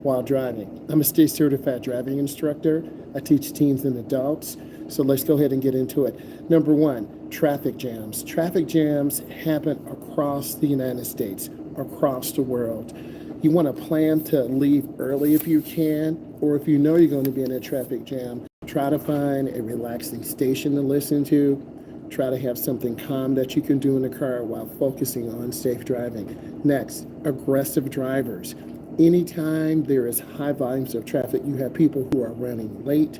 while driving. I'm a state certified driving instructor. I teach teens and adults. So let's go ahead and get into it. Number one, traffic jams. Traffic jams happen across the United States, across the world. You want to plan to leave early if you can, or if you know you're going to be in a traffic jam, try to find a relaxing station to listen to. Try to have something calm that you can do in the car while focusing on safe driving. Next, aggressive drivers. Anytime there is high volumes of traffic, you have people who are running late,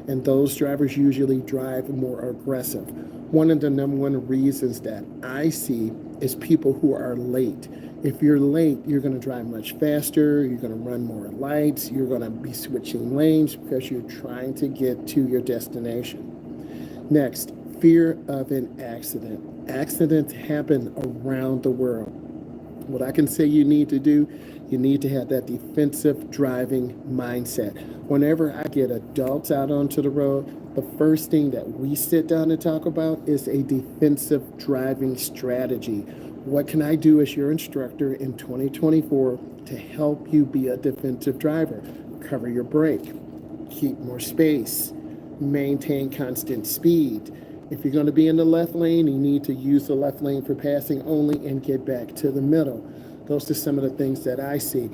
and those drivers usually drive more aggressive. One of the number one reasons that I see is people who are late. If you're late, you're going to drive much faster, you're going to run more lights, you're going to be switching lanes because you're trying to get to your destination. Next, fear of an accident. Accidents happen around the world. What I can say you need to do, you need to have that defensive driving mindset. Whenever I get adults out onto the road, the first thing that we sit down and talk about is a defensive driving strategy. What can I do as your instructor in 2024 to help you be a defensive driver? Cover your brake, keep more space, maintain constant speed. If you're going to be in the left lane, you need to use the left lane for passing only and get back to the middle. Those are some of the things that I see.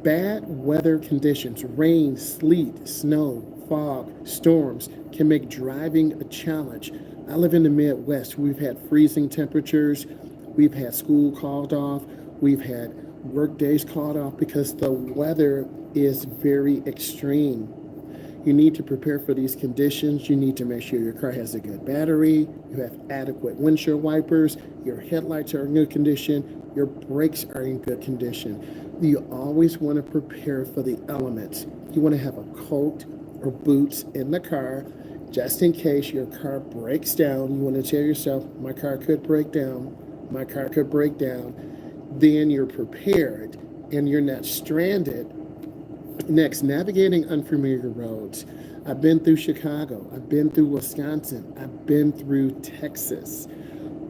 Bad weather conditions, rain, sleet, snow, fog, storms can make driving a challenge. I live in the Midwest. We've had freezing temperatures. We've had school called off. We've had work days called off because the weather is very extreme. You need to prepare for these conditions. You need to make sure your car has a good battery, you have adequate windshield wipers, your headlights are in good condition, your brakes are in good condition. You always want to prepare for the elements. You want to have a coat or boots in the car just in case your car breaks down. You want to tell yourself, my car could break down, my car could break down. Then you're prepared and you're not stranded. Next, navigating unfamiliar roads. I've been through Chicago. I've been through Wisconsin. I've been through Texas.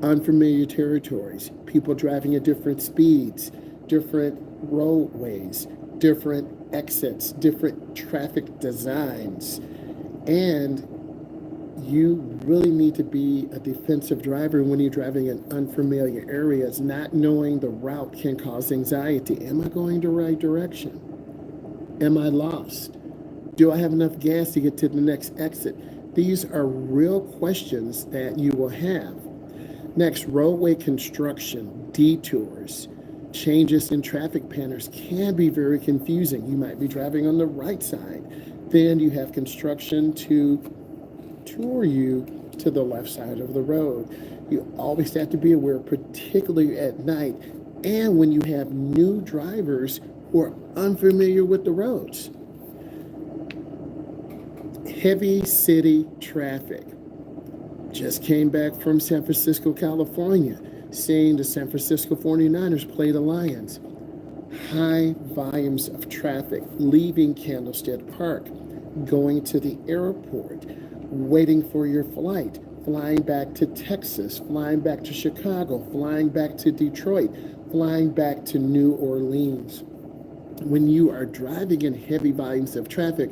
Unfamiliar territories. People driving at different speeds, different roadways, different exits, different traffic designs. And you really need to be a defensive driver when you're driving in unfamiliar areas. Not knowing the route can cause anxiety. Am I going the right direction? Am I lost? Do I have enough gas to get to the next exit? These are real questions that you will have. Next, roadway construction, detours, changes in traffic patterns can be very confusing. You might be driving on the right side. Then you have construction to tour you to the left side of the road. You always have to be aware, particularly at night, and when you have new drivers who are unfamiliar with the roads. Heavy city traffic. Just came back from San Francisco, California, seeing the San Francisco 49ers play the Lions. High volumes of traffic leaving Candlestick Park, going to the airport, waiting for your flight, flying back to Texas, flying back to Chicago, flying back to Detroit, flying back to New Orleans. When you are driving in heavy volumes of traffic,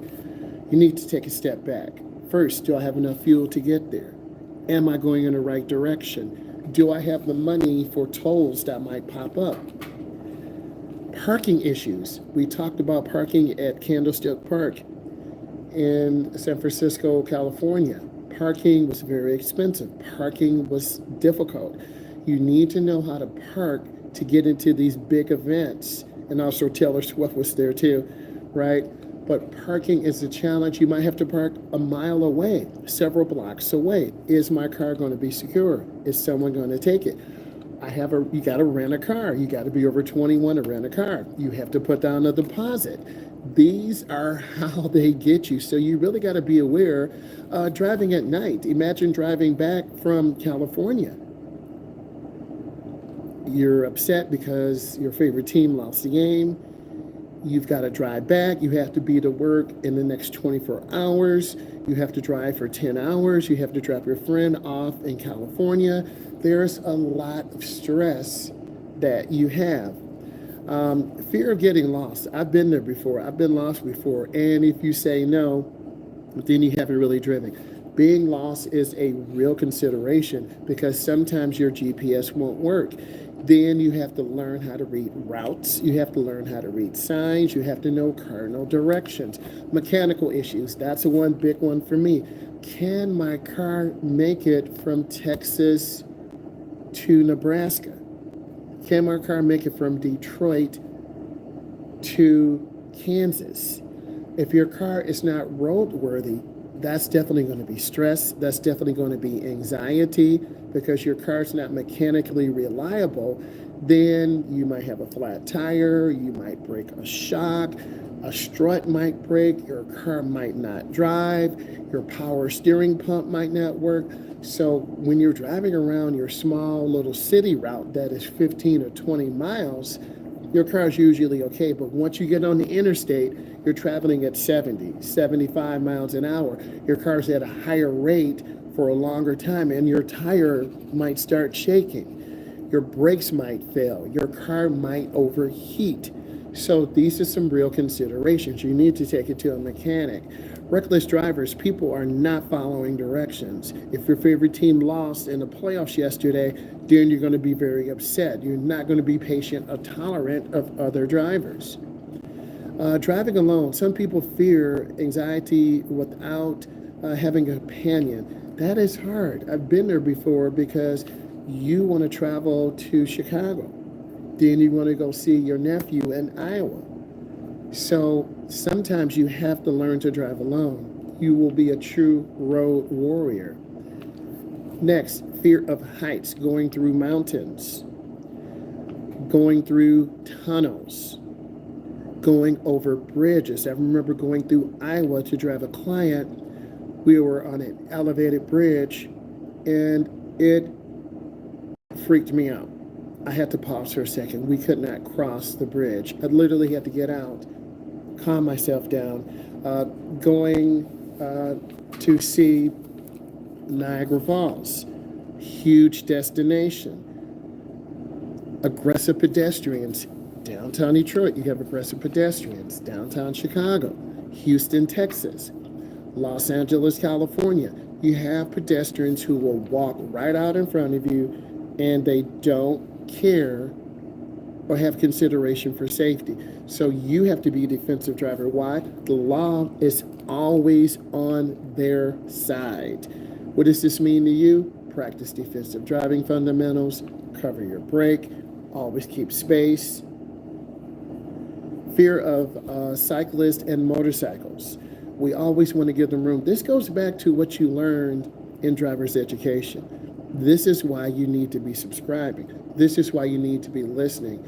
you need to take a step back. First, do I have enough fuel to get there? Am I going in the right direction? Do I have the money for tolls that might pop up? Parking issues. We talked about parking at Candlestick Park in San Francisco, California. Parking was very expensive. Parking was difficult. You need to know how to park to get into these big events. And also Taylor Swift was there too, right? But parking is a challenge. You might have to park a mile away, several blocks away. Is my car going to be secure? Is someone going to take it? You got to rent a car. You got to be over 21 to rent a car. You have to put down a deposit. These are how they get you. So you really got to be aware. Driving at night. Imagine driving back from California. You're upset because your favorite team lost the game. You've got to drive back. You have to be to work in the next 24 hours. You have to drive for 10 hours. You have to drop your friend off in California. There's a lot of stress that you have. Fear of getting lost. I've been there before. I've been lost before. And if you say no, then you haven't really driven. Being lost is a real consideration because sometimes your GPS won't work. Then you have to learn how to read routes. You have to learn how to read signs. You have to know cardinal directions. Mechanical issues. That's the one big one for me. Can my car make it from Texas to Nebraska? Can my car make it from Detroit to Kansas? If your car is not roadworthy, that's definitely going to be stress. That's definitely going to be anxiety because your car's not mechanically reliable. Then you might have a flat tire, you might break a shock, a strut might break, your car might not drive, your power steering pump might not work. So when you're driving around your small little city route that is 15 or 20 miles, your car is usually okay. But once you get on the interstate, you're traveling at 70, 75 miles an hour. Your car's at a higher rate for a longer time, and your tire might start shaking. Your brakes might fail. Your car might overheat. So these are some real considerations. You need to take it to a mechanic. Reckless drivers, people are not following directions. If your favorite team lost in the playoffs yesterday, then you're going to be very upset. You're not going to be patient or tolerant of other drivers. Driving alone, some people fear anxiety without having a companion. That is hard. I've been there before because you want to travel to Chicago. Then you want to go see your nephew in Iowa. So sometimes you have to learn to drive alone. You will be a true road warrior. Next, fear of heights, going through mountains, going through tunnels, going over bridges. I remember going through Iowa to drive a client. We were on an elevated bridge and it freaked me out. I had to pause for a second. We could not cross the bridge. I literally had to get out, calm myself down. Going to see Niagara Falls, huge destination. Aggressive pedestrians. Downtown Detroit, you have aggressive pedestrians. Downtown Chicago, Houston, Texas, Los Angeles, California. You have pedestrians who will walk right out in front of you and they don't care or have consideration for safety. So you have to be a defensive driver. Why? The law is always on their side. What does this mean to you? Practice defensive driving fundamentals, cover your brake, always keep space. Fear of cyclists and motorcycles. We always want to give them room. This goes back to what you learned in driver's education. This is why you need to be subscribing. This is why you need to be listening.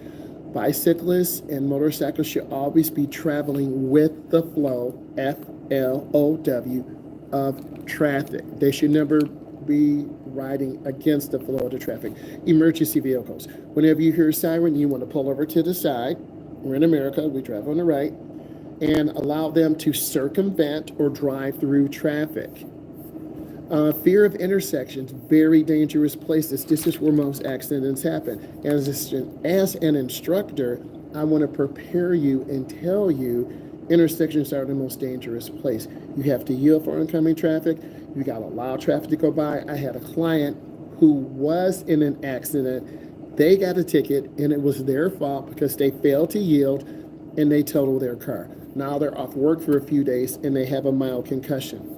Bicyclists and motorcycles should always be traveling with the flow, FLOW, of traffic. They should never be riding against the flow of the traffic. Emergency vehicles. Whenever you hear a siren, you want to pull over to the side. We're in America, we drive on the right, and allow them to circumvent or drive through traffic. Fear of intersections, very dangerous places. This is where most accidents happen. As an instructor, I want to prepare you and tell you intersections are the most dangerous place. You have to yield for oncoming traffic. You got to allow traffic to go by. I had a client who was in an accident. They got a ticket, and it was their fault because they failed to yield, and they totaled their car. Now they're off work for a few days, and they have a mild concussion.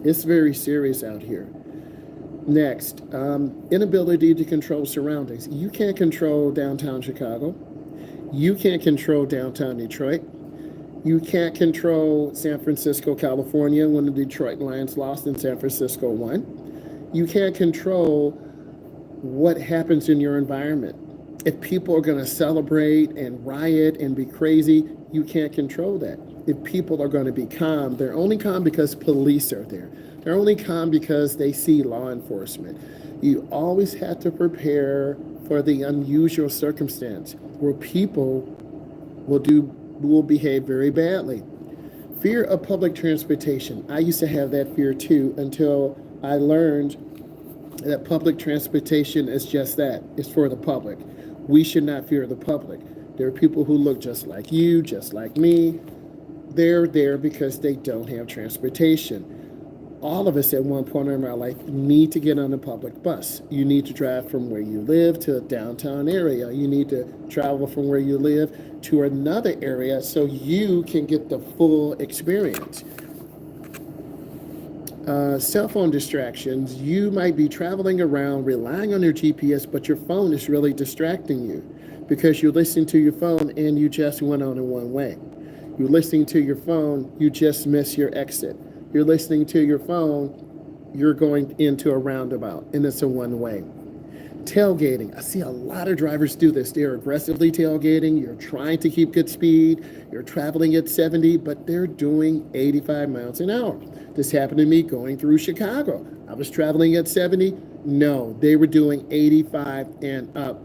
It's very serious out here. Next, inability to control surroundings. You can't control downtown Chicago. You can't control downtown Detroit. You can't control San Francisco, California, when the Detroit Lions lost and San Francisco won. You can't control what happens in your environment. If people are going to celebrate and riot and be crazy, you can't control that. If people are going to be calm, they're only calm because police are there. They're only calm because they see law enforcement. You always have to prepare for the unusual circumstance where people will behave very badly. Fear of public transportation. I used to have that fear too until I learned that public transportation is just that. It's for the public. We should not fear the public. There are people who look just like you, just like me. They're there because they don't have transportation. All of us at one point in our life need to get on a public bus. You need to drive from where you live to a downtown area. You need to travel from where you live to another area so you can get the full experience. Cell phone distractions. You might be traveling around relying on your GPS, but your phone is really distracting you because you're listening to your phone and you just went on in one way. You're listening to your phone, you just miss your exit. You're listening to your phone, you're going into a roundabout, and it's a one-way. Tailgating. I see a lot of drivers do this. They're aggressively tailgating. You're trying to keep good speed. You're traveling at 70, but they're doing 85 miles an hour. This happened to me going through Chicago. I was traveling at 70. No, they were doing 85 and up.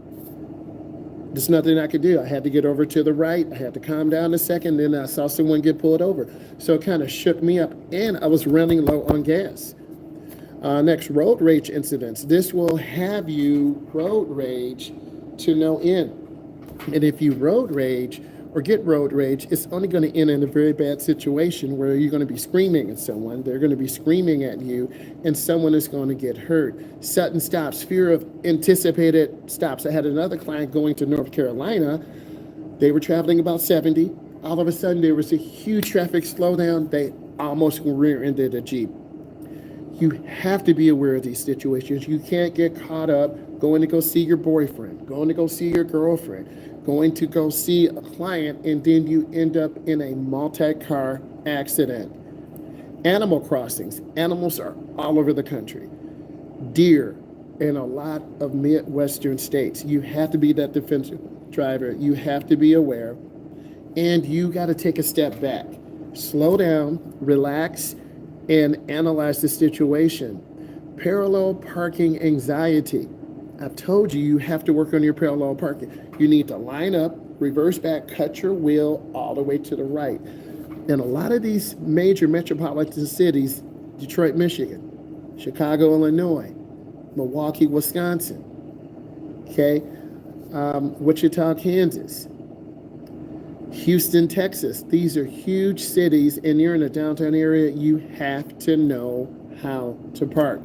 There's nothing I could do. I had to get over to the right. I had to calm down a second. Then I saw someone get pulled over. So it kind of shook me up, and I was running low on gas. Next, road rage incidents. This will have you road rage to no end. And if you road rage or get road rage, it's only going to end in a very bad situation where you're going to be screaming at someone. They're going to be screaming at you, and someone is going to get hurt. Sudden stops, fear of anticipated stops. I had another client going to North Carolina. They were traveling about 70. All of a sudden, there was a huge traffic slowdown. They almost rear-ended a Jeep. You have to be aware of these situations. You can't get caught up going to go see your boyfriend, going to go see your girlfriend, going to go see a client, and then you end up in a multi-car accident. Animal crossings. Animals are all over the country. Deer in a lot of Midwestern states. You have to be that defensive driver. You have to be aware, and you got to take a step back. Slow down, relax, and analyze the situation. Parallel parking anxiety. I've told you, you have to work on your parallel parking. You need to line up, reverse back, cut your wheel all the way to the right. In a lot of these major metropolitan cities, Detroit, Michigan, Chicago, Illinois, Milwaukee, Wisconsin, okay, Wichita, Kansas, Houston, Texas. These are huge cities, and you're in a downtown area. You have to know how to park.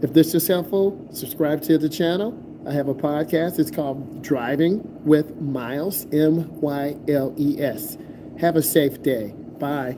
If this is helpful, subscribe to the channel. I have a podcast. It's called Driving with Myles, M-Y-L-E-S. Have a safe day. Bye.